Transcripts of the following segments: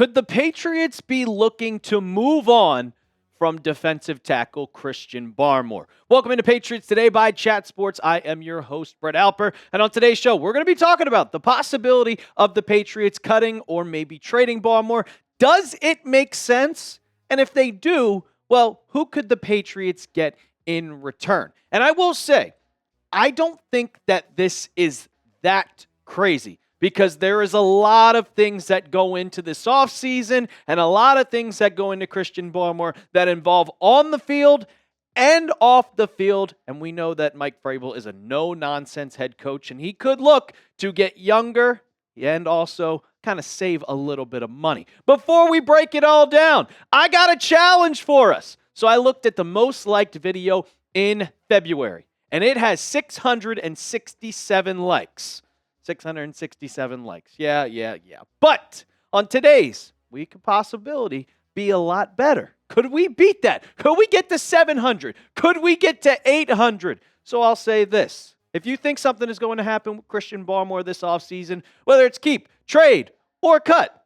Could the Patriots be looking to move on from defensive tackle Christian Barmore? Welcome into Patriots Today by Chat Sports. I am your host, Brett Alper. And on today's show, we're going to be talking about the possibility of the Patriots cutting or maybe trading Barmore. Does it make sense? And if they do, well, who could the Patriots get in return? And I will say, I don't think that this is that crazy, because there is a lot of things that go into this offseason and a lot of things that go into Christian Barmore that involve on the field and off the field. And we know that Mike Vrabel is a no-nonsense head coach, and he could look to get younger and also kind of save a little bit of money. Before we break it all down, I got a challenge for us. So I looked at the most liked video in February, and it has 667 likes. 667 likes. Yeah. But on today's, we could possibly be a lot better. Could we beat that? Could we get to 700? Could we get to 800? So I'll say this. If you think something is going to happen with Christian Barmore this offseason, whether it's keep, trade, or cut,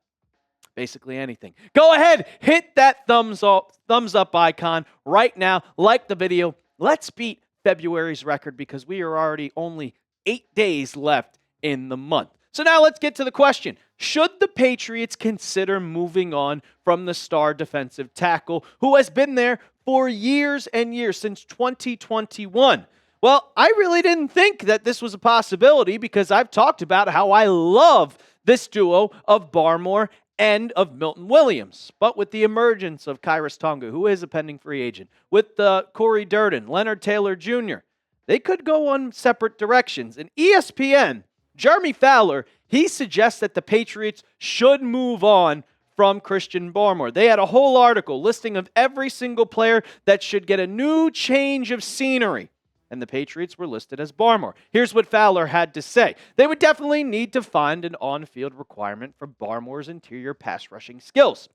basically anything, go ahead, hit that thumbs up icon right now. Like the video. Let's beat February's record, because we are already only 8 days left in the month. So now let's get to the question. Should the Patriots consider moving on from the star defensive tackle who has been there for years and years, since 2021? Well, I really didn't think that this was a possibility, because I've talked about how I love this duo of Barmore and of Milton Williams. But with the emergence of Khyiris Tonga, who is a pending free agent, with Corey Durden, Leonard Taylor Jr., they could go on separate directions. And ESPN, Jeremy Fowler, he suggests that the Patriots should move on from Christian Barmore. They had a whole article listing of every single player that should get a new change of scenery, and the Patriots were listed as Barmore. Here's what Fowler had to say. They would definitely need to find an on-field requirement for Barmore's interior pass rushing skills.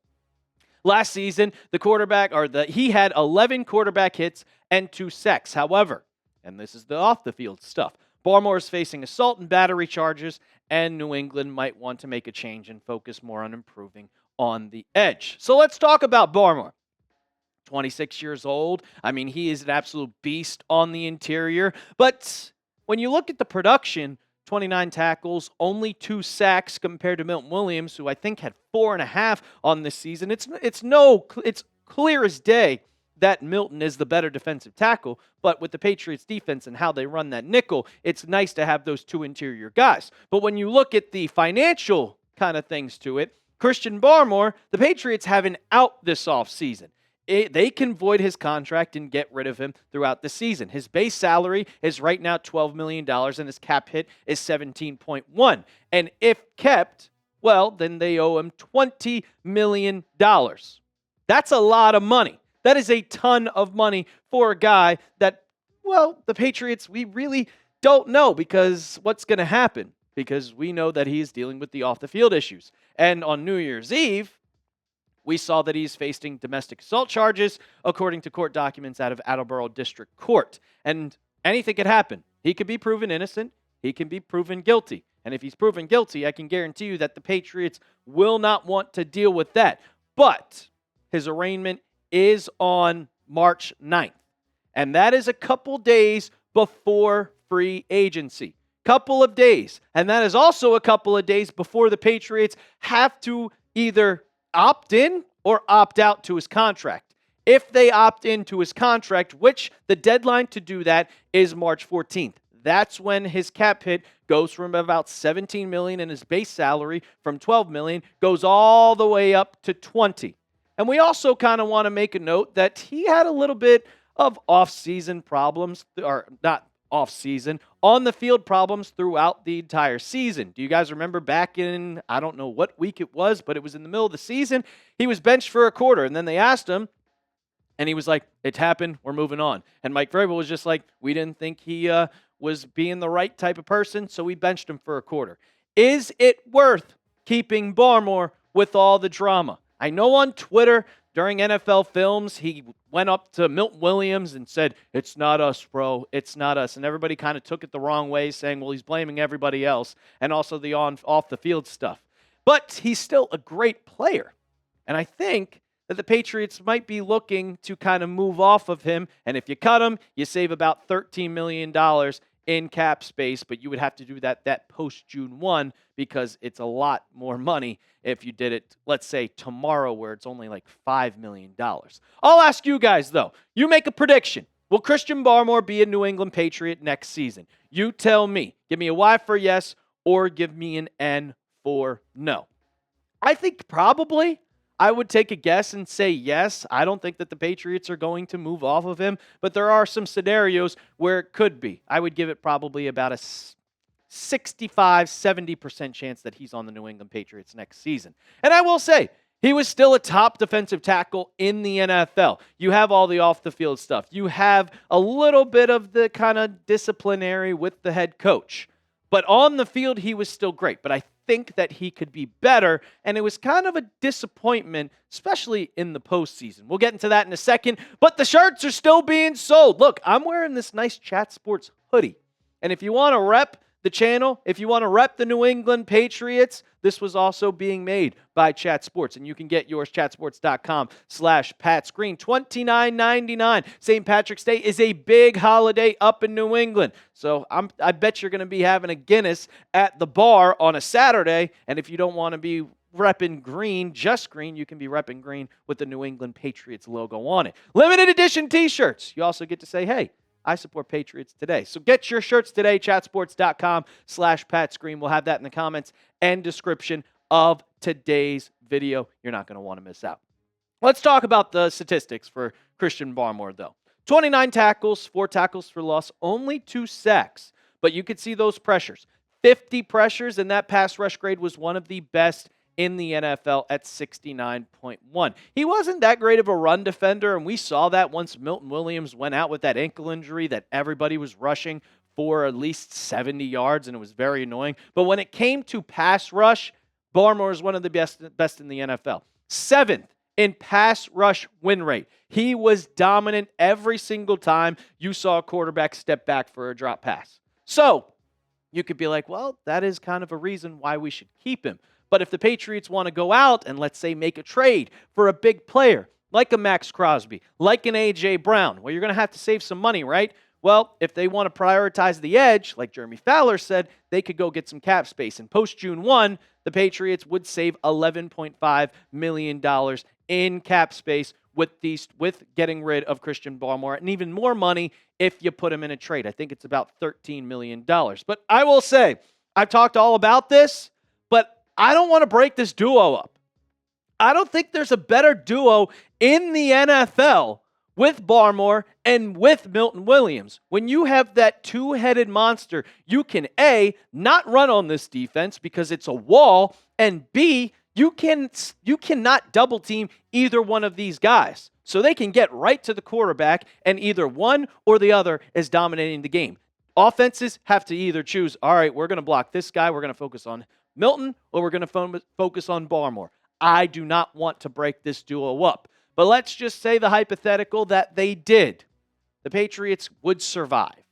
Last season, he had 11 quarterback hits and 2 sacks. However, and this is the off-the-field stuff, Barmore is facing assault and battery charges, and New England might want to make a change and focus more on improving on the edge. So let's talk about Barmore. 26 years old. I mean, he is an absolute beast on the interior. But when you look at the production, 29 tackles, only 2 sacks compared to Milton Williams, who I think had 4.5 on this season. It's clear as day that Milton is the better defensive tackle, but with the Patriots defense and how they run that nickel, it's nice to have those 2 interior guys. But when you look at the financial kind of things to it, Christian Barmore, the Patriots have an out this offseason. They can void his contract and get rid of him throughout the season. His base salary is right now $12 million, and his cap hit is $17.1. And if kept, well, then they owe him $20 million. That's a lot of money. That is a ton of money for a guy that, well, the Patriots, we really don't know because what's going to happen, because we know that he's dealing with the off-the-field issues. And on New Year's Eve, we saw that he's facing domestic assault charges, according to court documents out of Attleboro District Court. And anything could happen. He could be proven innocent. He can be proven guilty. And if he's proven guilty, I can guarantee you that the Patriots will not want to deal with that. But his arraignment is on March 9th. And that is a couple days before free agency. Couple of days. And that is also a couple of days before the Patriots have to either opt in or opt out to his contract. If they opt into his contract, which the deadline to do that is March 14th. That's when his cap hit goes from about $17 million, and his base salary from $12 million goes all the way up to $20. And we also kind of want to make a note that he had a little bit of off-season problems, or not off-season, on-the-field problems throughout the entire season. Do you guys remember back in, I don't know what week it was, but it was in the middle of the season, he was benched for a quarter, and then they asked him, and he was like, "It happened, we're moving on." And Mike Vrabel was just like, "We didn't think he was being the right type of person, so we benched him for a quarter." Is it worth keeping Barmore with all the drama? I know on Twitter during NFL Films, he went up to Milton Williams and said, "It's not us, bro. It's not us." And everybody kind of took it the wrong way, saying, well, he's blaming everybody else, and also the off-the-field stuff. but he's still a great player. And I think that the Patriots might be looking to kind of move off of him. And if you cut him, you save about $13 million in cap space, but you would have to do that post June 1 because it's a lot more money if you did it, let's say, tomorrow where it's only like $5 million. I'll ask you guys, though. You make a prediction. Will Christian Barmore be a New England Patriot next season? You tell me. Give me a Y for yes or give me an N for no. I think probably I would take a guess and say yes. I don't think that the Patriots are going to move off of him, but there are some scenarios where it could be. I would give it probably about a 65-70% chance that he's on the New England Patriots next season. And I will say, he was still a top defensive tackle in the NFL. You have all the off-the-field stuff. You have a little bit of the kind of disciplinary with the head coach. But on the field, he was still great. But I think that he could be better, and it was kind of a disappointment, especially in the postseason. We'll get into that in a second, but the shirts are still being sold. Look, I'm wearing this nice Chat Sports hoodie, and if you want to rep the channel, if you want to rep the New England Patriots, this was also being made by Chat Sports, and you can get yours, chatsports.com/PatsGreen, $29.99. St. Patrick's Day is a big holiday up in New England, so I bet you're going to be having a Guinness at the bar on a Saturday, and if you don't want to be repping green, just green, you can be repping green with the New England Patriots logo on it. Limited edition t-shirts. You also get to say, hey, I support Patriots Today. So get your shirts today, chatsports.com/PatsGreen. We'll have that in the comments and description of today's video. You're not going to want to miss out. Let's talk about the statistics for Christian Barmore, though. 29 tackles, 4 tackles for loss, only 2 sacks. But you could see those pressures. 50 pressures, and that pass rush grade was one of the best in the NFL at 69.1. He wasn't that great of a run defender, and we saw that once Milton Williams went out with that ankle injury that everybody was rushing for at least 70 yards, and it was very annoying. But when it came to pass rush, Barmore is one of the best in the NFL. 7th in pass rush win rate. He was dominant every single time you saw a quarterback step back for a drop pass. So you could be like, well, that is kind of a reason why we should keep him. But if the Patriots want to go out and, let's say, make a trade for a big player, like a Max Crosby, like an A.J. Brown, well, you're going to have to save some money, right? Well, if they want to prioritize the edge, like Jeremy Fowler said, they could go get some cap space. And post-June 1, the Patriots would save $11.5 million in cap space with getting rid of Christian Barmore, and even more money if you put him in a trade. I think it's about $13 million. But I will say, I've talked all about this, but I don't want to break this duo up. I don't think there's a better duo in the NFL with Barmore and with Milton Williams. When you have that two-headed monster, you can A, not run on this defense because it's a wall, and B, you cannot double team either one of these guys. So they can get right to the quarterback, and either one or the other is dominating the game. Offenses have to either choose, all right, we're going to block this guy, we're going to focus on Milton, or we're going to focus on Barmore. I do not want to break this duo up. But let's just say the hypothetical that they did. The Patriots would survive.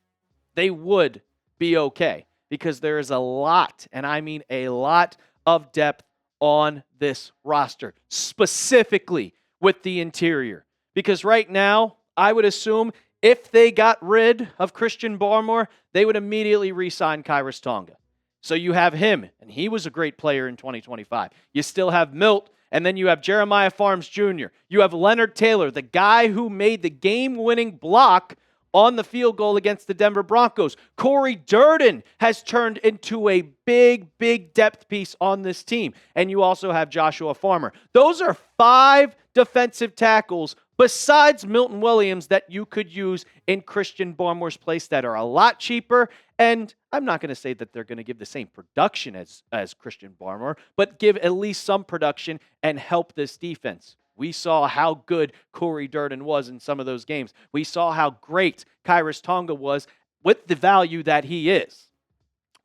They would be okay because there is a lot, and I mean a lot of depth on this roster, specifically with the interior. Because right now, I would assume if they got rid of Christian Barmore, they would immediately re-sign Khyiris Tonga. So you have him, and he was a great player in 2025. You still have Milt, and then you have Jeremiah Farms Jr. You have Leonard Taylor, the guy who made the game-winning block on the field goal against the Denver Broncos. Corey Durden has turned into a big depth piece on this team. And you also have Joshua Farmer. Those are 5 defensive tackles besides Milton Williams that you could use in Christian Barmore's place that are a lot cheaper. And I'm not going to say that they're going to give the same production as Christian Barmore, but give at least some production and help this defense. We saw how good Corey Durden was in some of those games. We saw how great Khyiris Tonga was with the value that he is.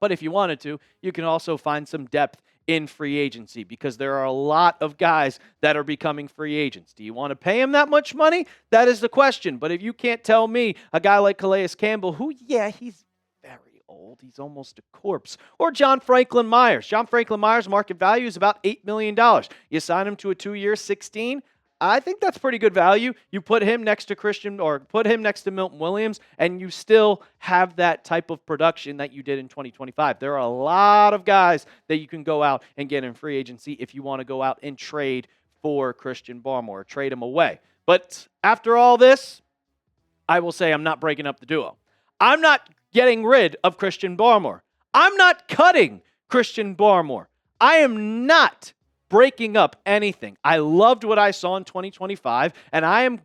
But if you wanted to, you can also find some depth in free agency because there are a lot of guys that are becoming free agents. Do you want to pay him that much money? That is the question. But if you can't tell me a guy like Calais Campbell, who, yeah, he's very old. He's almost a corpse. Or John Franklin Myers. John Franklin Myers' market value is about $8 million. You sign him to a 2-year, 16. I think that's pretty good value. You put him next to Milton Williams, and you still have that type of production that you did in 2025. There are a lot of guys that you can go out and get in free agency if you want to go out and trade for Christian Barmore, trade him away. But after all this, I will say I'm not breaking up the duo. I'm not getting rid of Christian Barmore. I'm not cutting Christian Barmore. I am not breaking up anything. I loved what I saw in 2025, and I am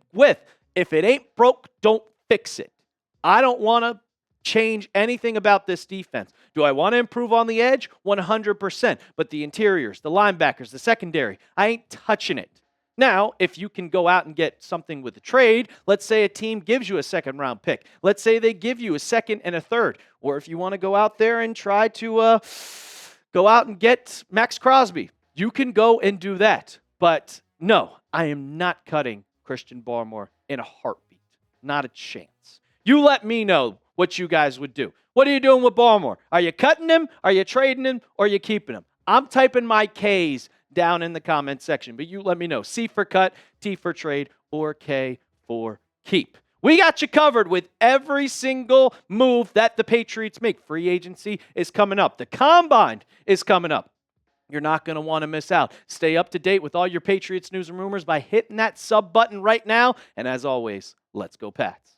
if it ain't broke, don't fix it. I don't want to change anything about this defense. Do I want to improve on the edge? 100%. But the interiors, the linebackers, the secondary, I ain't touching it. Now, if you can go out and get something with a trade, let's say a team gives you a second-round pick. Let's say they give you a second and a third. Or if you want to go out there and try to go out and get Max Crosby, you can go and do that. But no, I am not cutting Christian Barmore in a heartbeat. Not a chance. You let me know what you guys would do. What are you doing with Barmore? Are you cutting him? Are you trading him? Or are you keeping him? I'm typing my K's down in the comment section, but you let me know. C for cut, T for trade, or K for keep. We got you covered with every single move that the Patriots make. Free agency is coming up. The combine is coming up. You're not going to want to miss out. Stay up to date with all your Patriots news and rumors by hitting that sub button right now. And as always, let's go Pats.